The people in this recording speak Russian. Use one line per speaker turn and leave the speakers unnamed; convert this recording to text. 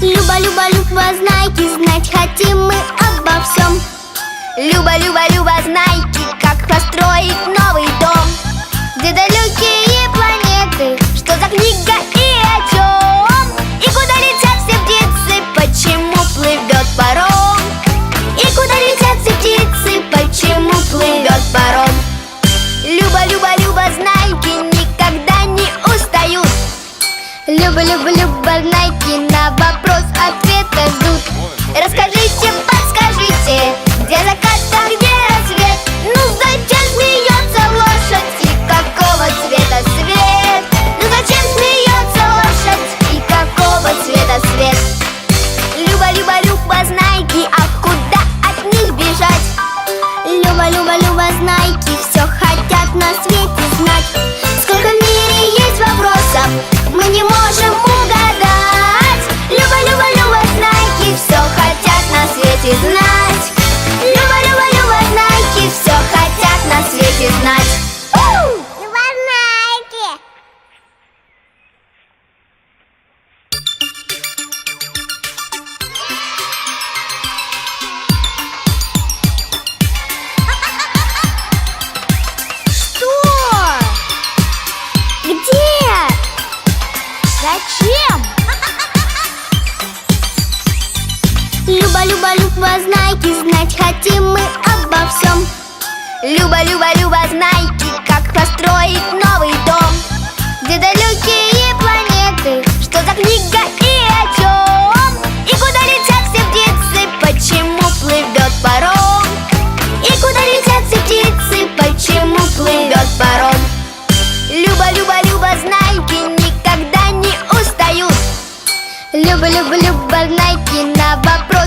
Люба, Люба, Люба, знайки, знать хотим мы обо всем.
Люба, Люба, Люба, знайки, как построить новый дом.
Где далекие планеты,
что за книга и о чем?
И куда летят все птицы,
почему плывет паром?
И куда летят все птицы,
почему плывет паром? Люба, Люба, Люба, знайки никогда не устают.
Люба, Люба, Люба, знайки на вопрос ответа ждут.
Расскажите, подскажите, где закат, а где рассвет?
Ну зачем смеется лошадь
и какого цвета свет?
Ну зачем смеется лошадь
и какого цвета свет? Люба, Люба, Люба, знайки, а куда от них бежать?
Люба, Люба, Люба, знайки все хотят на свете знать. Сколько в мире есть вопросов, мы не можем угадать.
Люба, Люба, Люба, знайки все хотят на свете знать. Люба, Люба, Люба, знайки все хотят на свете знать.
Люба, знайки. Что? Где? Зачем? Люба, Люба, Люба, знайки, знать хотим мы обо всем.
Люба, Люба, Люба, знайки, как построить новый дом.
Где далекие планеты,
что за книга и о чем? И куда летят все птицы, почему плывет паром?
И куда летят все птицы,
почему плывет паром? Люба, Люба, Люба, знайки никогда не устают.
Люба, Люба, Люба, знайки на вопрос